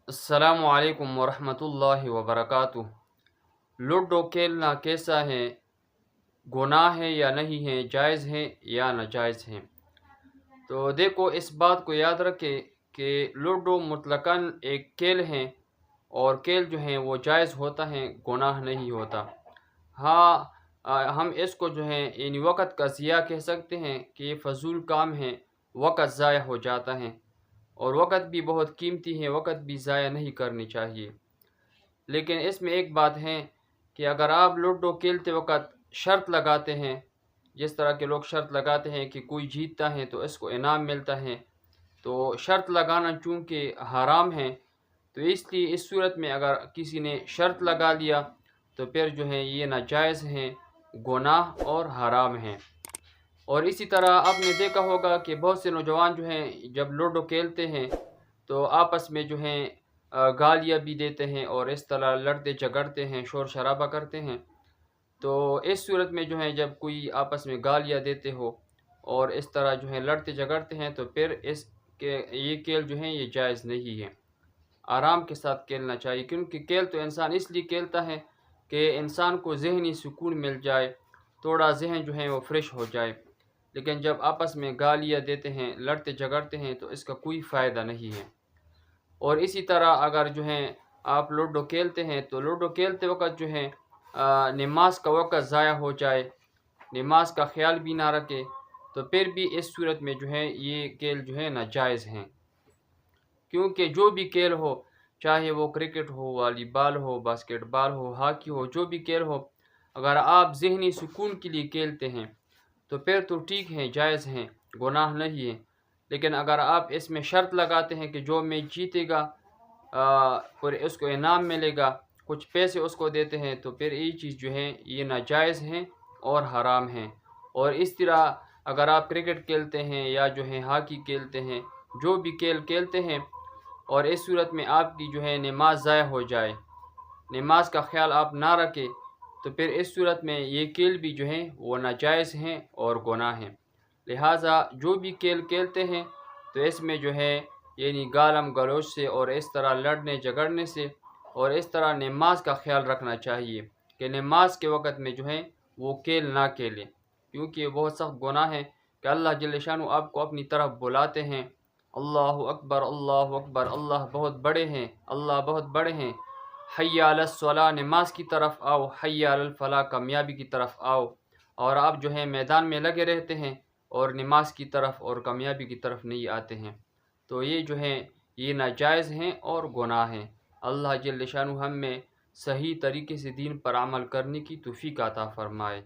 السلام علیکم ورحمۃ اللہ وبرکاتہ۔ لوڈو کھیلنا کیسا ہے؟ گناہ ہے یا نہیں ہے؟ جائز ہے یا ناجائز ہے؟ تو دیکھو، اس بات کو یاد رکھے کہ لوڈو مطلقاً ایک کھیل ہے، اور کھیل جو ہے وہ جائز ہوتا ہے، گناہ نہیں ہوتا۔ ہاں، ہم اس کو جو ہے یعنی وقت کا ضیاع کہہ سکتے ہیں کہ یہ فضول کام ہے، وقت ضائع ہو جاتا ہے، اور وقت بھی بہت قیمتی ہے، وقت بھی ضائع نہیں کرنی چاہیے۔ لیکن اس میں ایک بات ہے کہ اگر آپ لوڈو کھیلتے وقت شرط لگاتے ہیں، جس طرح کے لوگ شرط لگاتے ہیں کہ کوئی جیتتا ہے تو اس کو انعام ملتا ہے، تو شرط لگانا چونکہ حرام ہے، تو اس لیے اس صورت میں اگر کسی نے شرط لگا لیا تو پھر جو ہے یہ ناجائز ہیں، گناہ اور حرام ہیں۔ اور اسی طرح آپ نے دیکھا ہوگا کہ بہت سے نوجوان جو ہیں جب لوڈو کھیلتے ہیں تو آپس میں جو ہیں گالیاں بھی دیتے ہیں، اور اس طرح لڑتے جھگڑتے ہیں، شور شرابہ کرتے ہیں۔ تو اس صورت میں جو ہے جب کوئی آپس میں گالیاں دیتے ہو اور اس طرح جو ہے لڑتے جھگڑتے ہیں تو پھر اس کے یہ کھیل جو ہیں یہ جائز نہیں ہے۔ آرام کے ساتھ کھیلنا چاہیے، کیونکہ کھیل تو انسان اس لیے کھیلتا ہے کہ انسان کو ذہنی سکون مل جائے، تھوڑا ذہن جو ہے وہ فریش ہو جائے۔ لیکن جب آپس میں گالیاں دیتے ہیں، لڑتے جھگڑتے ہیں، تو اس کا کوئی فائدہ نہیں ہے۔ اور اسی طرح اگر جو ہے آپ لوڈو کھیلتے ہیں تو لوڈو کھیلتے وقت جو ہے نماز کا وقت ضائع ہو جائے، نماز کا خیال بھی نہ رکھے، تو پھر بھی اس صورت میں جو ہے یہ کھیل جو ہے ناجائز ہیں۔ کیونکہ جو بھی کھیل ہو، چاہے وہ کرکٹ ہو، والی بال ہو، باسکٹ بال ہو، ہاکی ہو، جو بھی کھیل ہو، اگر آپ ذہنی سکون کے لیے کھیلتے ہیں تو پھر تو ٹھیک ہے، جائز ہیں، گناہ نہیں ہے۔ لیکن اگر آپ اس میں شرط لگاتے ہیں کہ جو میچ جیتے گا پھر اس کو انعام ملے گا، کچھ پیسے اس کو دیتے ہیں، تو پھر یہ چیز جو ہے یہ ناجائز ہیں اور حرام ہیں۔ اور اس طرح اگر آپ کرکٹ کھیلتے ہیں یا جو ہے ہاکی کھیلتے ہیں، جو بھی کھیل کھیلتے ہیں، اور اس صورت میں آپ کی جو ہے نماز ضائع ہو جائے، نماز کا خیال آپ نہ رکھیں، تو پھر اس صورت میں یہ کھیل بھی جو ہیں وہ ناجائز ہیں اور گناہ ہیں۔ لہٰذا جو بھی کھیل کھیلتے ہیں تو اس میں جو ہے یعنی گالم گلوچ سے اور اس طرح لڑنے جھگڑنے سے اور اس طرح نماز کا خیال رکھنا چاہیے کہ نماز کے وقت میں جو ہے وہ کھیل نہ کھیلیں، کیونکہ یہ بہت سخت گناہ ہے کہ اللہ جل شانہ آپ کو اپنی طرف بلاتے ہیں، اللہ اکبر اللہ اکبر، اللہ بہت بڑے ہیں، اللہ بہت بڑے ہیں، حی علی الصلاۃ، نماز کی طرف آؤ، حی علی الفلاح، کامیابی کی طرف آؤ، اور آپ جو ہے میدان میں لگے رہتے ہیں اور نماز کی طرف اور کامیابی کی طرف نہیں آتے ہیں، تو یہ جو ہے یہ ناجائز ہیں اور گناہ ہیں۔ اللہ جل شانہ ہم میں صحیح طریقے سے دین پر عمل کرنے کی توفیق عطا فرمائے۔